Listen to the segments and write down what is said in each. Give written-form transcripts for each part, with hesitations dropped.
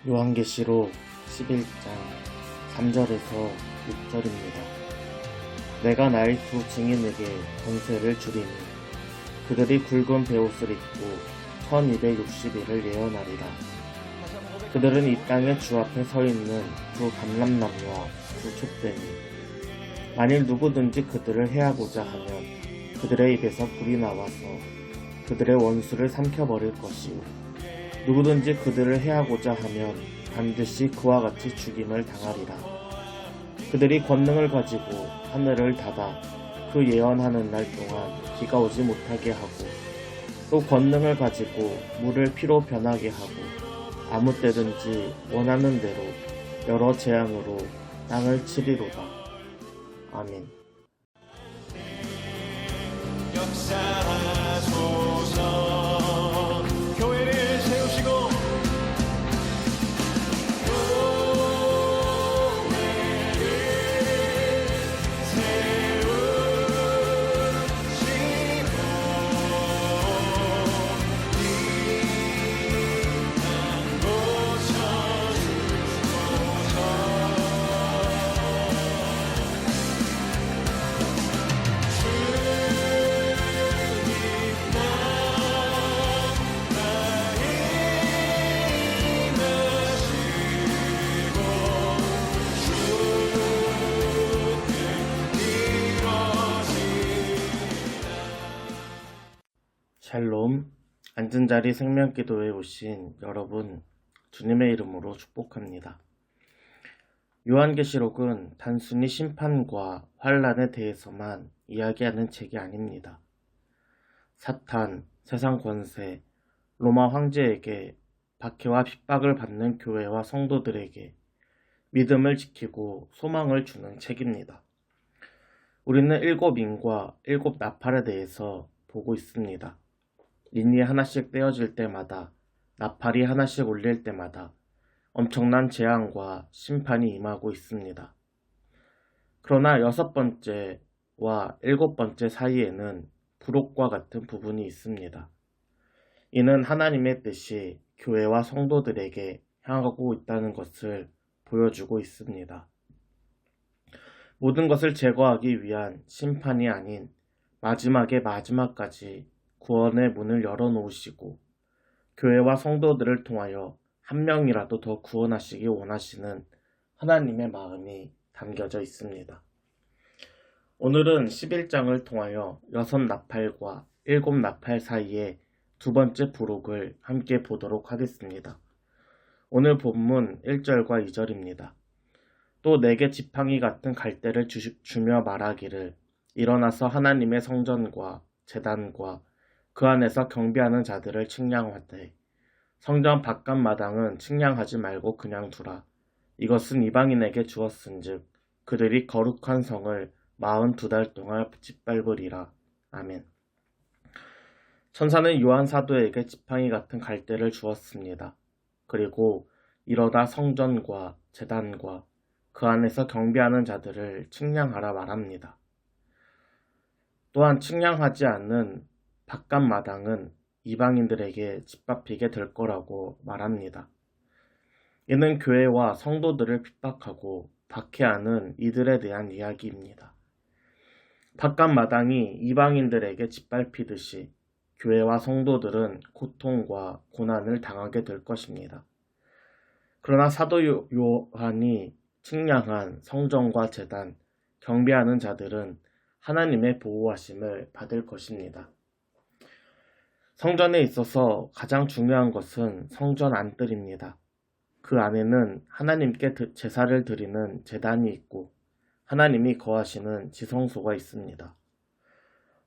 요한계시록 11장 3절에서 6절입니다. 내가 나의 두 증인에게 권세를 주리니 그들이 굵은 베옷을 입고 1260일을 예언하리라. 그들은 이 땅의 주 앞에 서 있는 두 감람나무와 두 촛대니 만일 누구든지 그들을 해하고자 하면 그들의 입에서 불이 나와서 그들의 원수를 삼켜버릴 것이요 누구든지 그들을 해하고자 하면 반드시 그와 같이 죽임을 당하리라. 그들이 권능을 가지고 하늘을 닫아 그 예언하는 날 동안 비가 오지 못하게 하고 또 권능을 가지고 물을 피로 변하게 하고 아무 때든지 원하는 대로 여러 재앙으로 땅을 치리로다. 아멘. 역사하소서. 교회를 세우시고 샬롬, 앉은 자리 생명기도에 오신 여러분, 주님의 이름으로 축복합니다. 요한계시록은 단순히 심판과 환란에 대해서만 이야기하는 책이 아닙니다. 사탄, 세상 권세, 로마 황제에게 박해와 핍박을 받는 교회와 성도들에게 믿음을 지키고 소망을 주는 책입니다. 우리는 7인과 7나팔에 대해서 보고 있습니다. 린이 하나씩 떼어질 때마다, 나팔이 하나씩 울릴 때마다 엄청난 재앙과 심판이 임하고 있습니다. 그러나 6번째와 7번째 사이에는 부록과 같은 부분이 있습니다. 이는 하나님의 뜻이 교회와 성도들에게 향하고 있다는 것을 보여주고 있습니다. 모든 것을 제거하기 위한 심판이 아닌 마지막의 마지막까지 구원의 문을 열어놓으시고 교회와 성도들을 통하여 한 명이라도 더 구원하시기 원하시는 하나님의 마음이 담겨져 있습니다. 오늘은 11장을 통하여 6나팔과 7나팔 사이의 두 번째 부록을 함께 보도록 하겠습니다. 오늘 본문 1절과 2절입니다. 또 내게 지팡이 같은 갈대를 주며 말하기를 일어나서 하나님의 성전과 제단과 그 안에서 경배하는 자들을 측량하되 성전 바깥 마당은 측량하지 말고 그냥 두라. 이것은 이방인에게 주었은즉 그들이 거룩한 성을 42달 동안 짓밟으리라. 아멘. 천사는 요한 사도에게 지팡이 같은 갈대를 주었습니다. 그리고 이러다 성전과 제단과 그 안에서 경배하는 자들을 측량하라 말합니다. 또한 측량하지 않는 바깥 마당은 이방인들에게 짓밟히게 될 거라고 말합니다. 이는 교회와 성도들을 핍박하고 박해하는 이들에 대한 이야기입니다. 바깥 마당이 이방인들에게 짓밟히듯이 교회와 성도들은 고통과 고난을 당하게 될 것입니다. 그러나 사도 요한이 측량한 성전과 제단, 경배하는 자들은 하나님의 보호하심을 받을 것입니다. 성전에 있어서 가장 중요한 것은 성전 안뜰입니다. 그 안에는 하나님께 제사를 드리는 제단이 있고 하나님이 거하시는 지성소가 있습니다.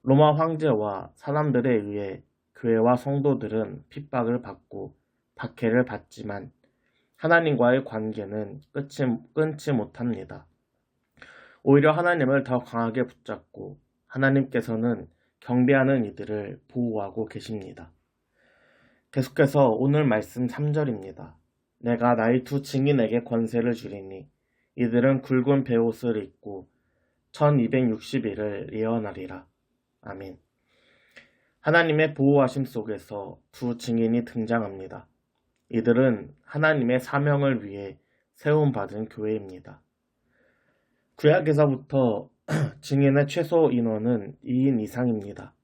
로마 황제와 사람들에 의해 교회와 성도들은 핍박을 받고 박해를 받지만 하나님과의 관계는 끊지 못합니다. 오히려 하나님을 더 강하게 붙잡고 하나님께서는 경배하는 이들을 보호하고 계십니다. 계속해서 오늘 말씀 3절입니다. 내가 나의 두 증인에게 권세를 주리니 이들은 굵은 베옷을 입고 1260일을 예언하리라. 아멘. 하나님의 보호하심 속에서 두 증인이 등장합니다. 이들은 하나님의 사명을 위해 세움받은 교회입니다. 구약에서부터 증인의 최소 인원은 2인 이상입니다.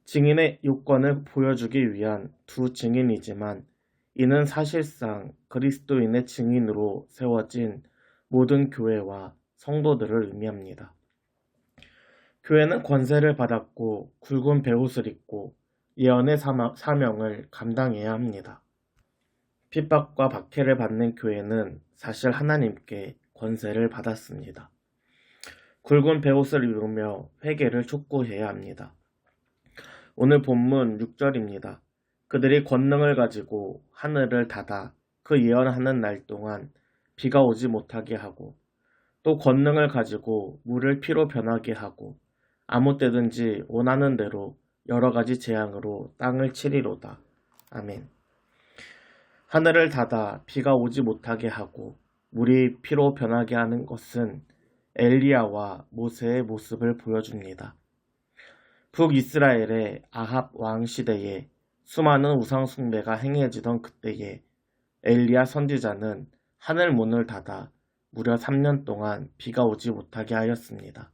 증인의 요건을 보여주기 위한 두 증인이지만 이는 사실상 그리스도인의 증인으로 세워진 모든 교회와 성도들을 의미합니다. 교회는 권세를 받았고 굵은 베옷을 입고 예언의 사명을 감당해야 합니다. 핍박과 박해를 받는 교회는 사실 하나님께 권세를 받았습니다. 굵은 베옷을 입으며 회개를 촉구해야 합니다. 오늘 본문 6절입니다. 그들이 권능을 가지고 하늘을 닫아 그 예언하는 날 동안 비가 오지 못하게 하고 또 권능을 가지고 물을 피로 변하게 하고 아무 때든지 원하는 대로 여러 가지 재앙으로 땅을 치리로다. 아멘. 하늘을 닫아 비가 오지 못하게 하고 물이 피로 변하게 하는 것은 엘리야와 모세의 모습을 보여줍니다. 북이스라엘의 아합 왕 시대에 수많은 우상 숭배가 행해지던 그때에 엘리야 선지자는 하늘 문을 닫아 무려 3년 동안 비가 오지 못하게 하였습니다.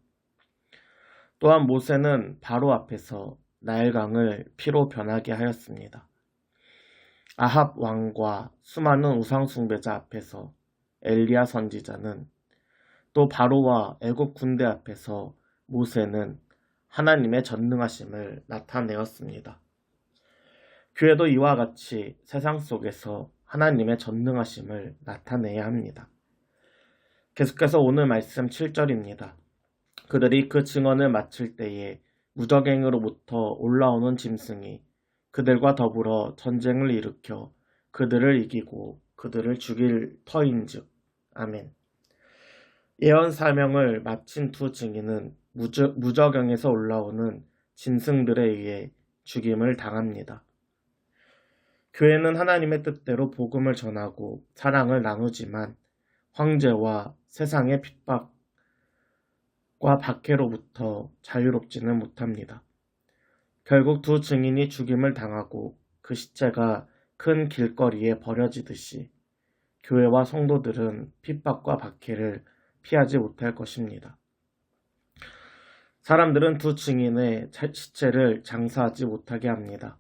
또한 모세는 바로 앞에서 나일강을 피로 변하게 하였습니다. 아합 왕과 수많은 우상 숭배자 앞에서 엘리야 선지자는 또 바로와 애국 군대 앞에서 모세는 하나님의 전능하심을 나타내었습니다. 교회도 이와 같이 세상 속에서 하나님의 전능하심을 나타내야 합니다. 계속해서 오늘 말씀 7절입니다. 그들이 그 증언을 마칠 때에 무적행으로부터 올라오는 짐승이 그들과 더불어 전쟁을 일으켜 그들을 이기고 그들을 죽일 터인즉. 아멘. 예언 사명을 마친 두 증인은 무저경에서 올라오는 짐승들에 의해 죽임을 당합니다. 교회는 하나님의 뜻대로 복음을 전하고 사랑을 나누지만 황제와 세상의 핍박과 박해로부터 자유롭지는 못합니다. 결국 두 증인이 죽임을 당하고 그 시체가 큰 길거리에 버려지듯이 교회와 성도들은 핍박과 박해를 피하지 못할 것입니다. 사람들은 두 증인의 시체를 장사하지 못하게 합니다.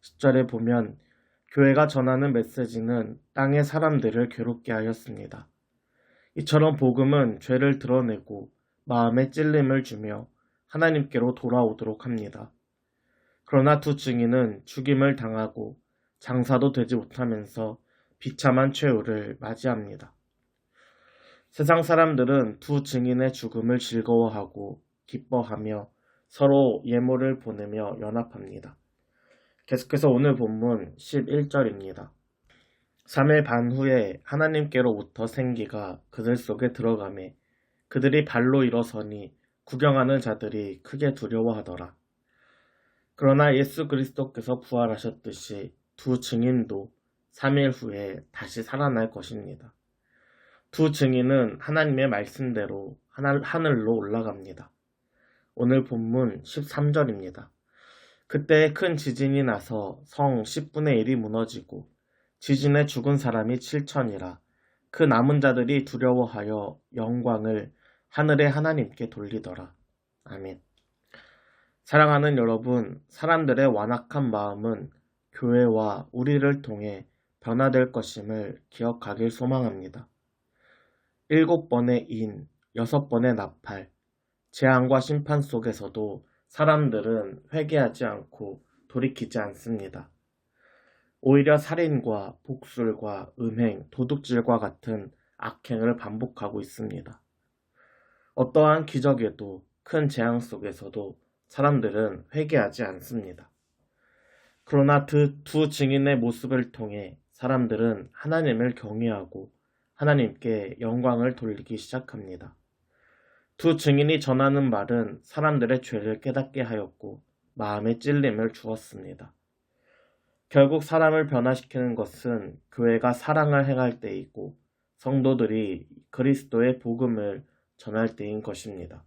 10절에 보면 교회가 전하는 메시지는 땅의 사람들을 괴롭게 하였습니다. 이처럼 복음은 죄를 드러내고 마음에 찔림을 주며 하나님께로 돌아오도록 합니다. 그러나 두 증인은 죽임을 당하고 장사도 되지 못하면서 비참한 최후를 맞이합니다. 세상 사람들은 두 증인의 죽음을 즐거워하고 기뻐하며 서로 예물을 보내며 연합합니다. 계속해서 오늘 본문 11절입니다. 3일 반 후에 하나님께로부터 생기가 그들 속에 들어가매 그들이 발로 일어서니 구경하는 자들이 크게 두려워하더라. 그러나 예수 그리스도께서 부활하셨듯이 두 증인도 3일 후에 다시 살아날 것입니다. 두 증인은 하나님의 말씀대로 하늘로 올라갑니다. 오늘 본문 13절입니다. 그때 큰 지진이 나서 성 10분의 1이 무너지고 지진에 죽은 사람이 7천이라 그 남은 자들이 두려워하여 영광을 하늘의 하나님께 돌리더라. 아멘. 사랑하는 여러분, 사람들의 완악한 마음은 교회와 우리를 통해 변화될 것임을 기억하길 소망합니다. 7번의 인, 6번의 나팔, 재앙과 심판 속에서도 사람들은 회개하지 않고 돌이키지 않습니다. 오히려 살인과 복술과 음행, 도둑질과 같은 악행을 반복하고 있습니다. 어떠한 기적에도 큰 재앙 속에서도 사람들은 회개하지 않습니다. 그러나 두 증인의 모습을 통해 사람들은 하나님을 경외하고 하나님께 영광을 돌리기 시작합니다. 두 증인이 전하는 말은 사람들의 죄를 깨닫게 하였고 마음에 찔림을 주었습니다. 결국 사람을 변화시키는 것은 교회가 사랑을 행할 때이고 성도들이 그리스도의 복음을 전할 때인 것입니다.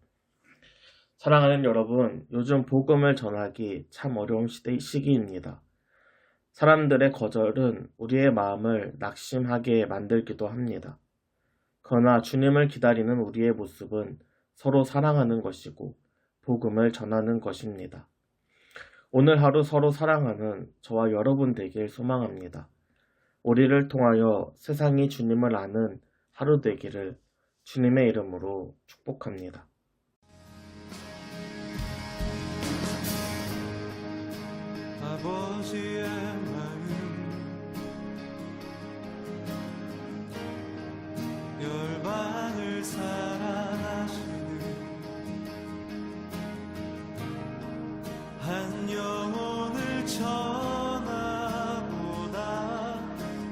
사랑하는 여러분, 요즘 복음을 전하기 참 어려운 시기입니다. 사람들의 거절은 우리의 마음을 낙심하게 만들기도 합니다. 그러나 주님을 기다리는 우리의 모습은 서로 사랑하는 것이고 복음을 전하는 것입니다. 오늘 하루 서로 사랑하는 저와 여러분 되길 소망합니다. 우리를 통하여 세상이 주님을 아는 하루 되기를 주님의 이름으로 축복합니다. 아버지의 마음 열방을 사랑하시는 한 영혼을 천하보다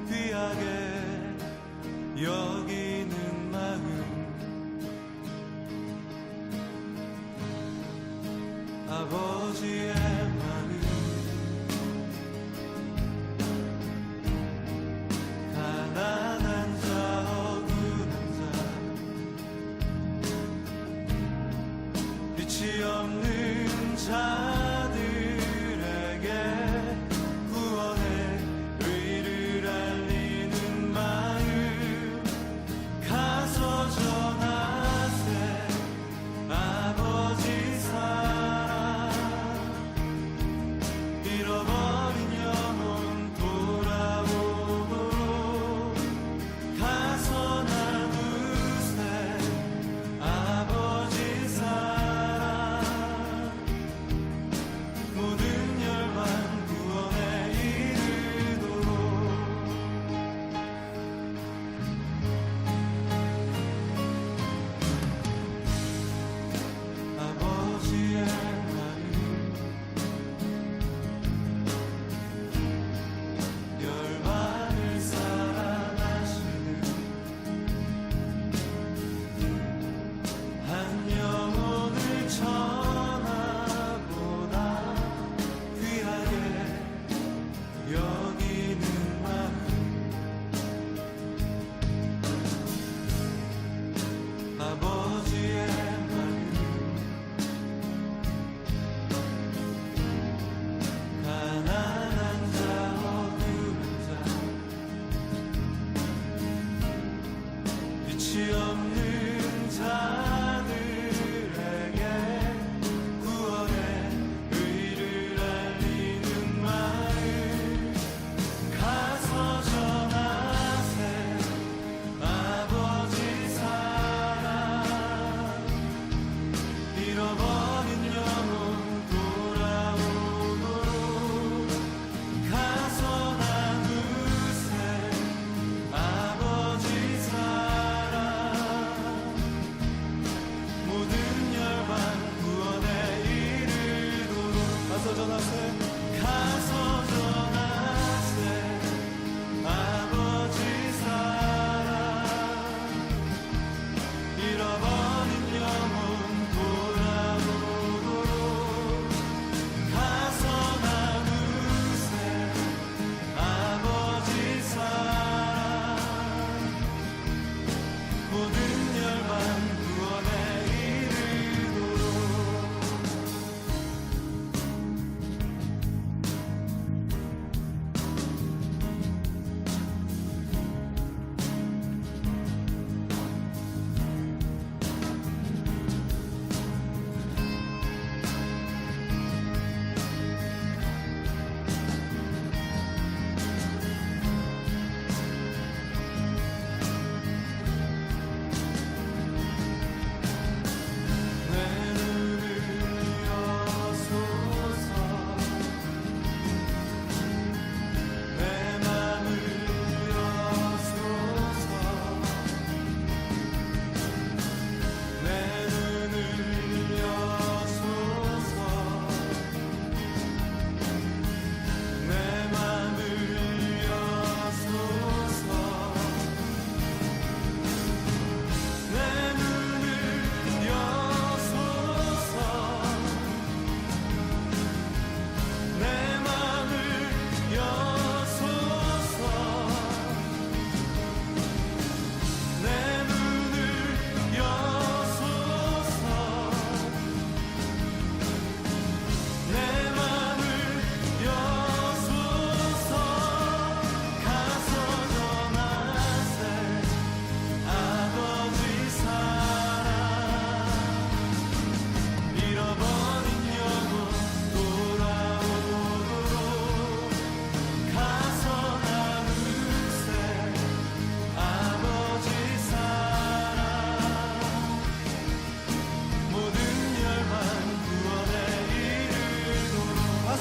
귀하게 여기는 마음 아버지의 마음 가난한 자 억울한 자 빛이 없는 자들에게 구원의 의를 알리는 마음 가서 전하세 아버지 사랑 잃어버린 영혼 돌아오도록 가서 나누세 아버지 사랑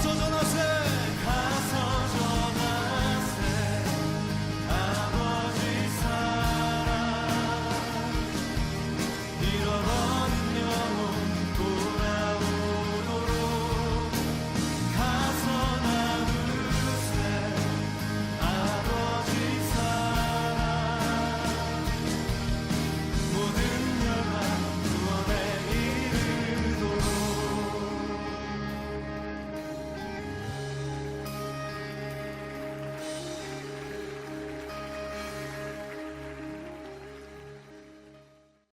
앞서 전하세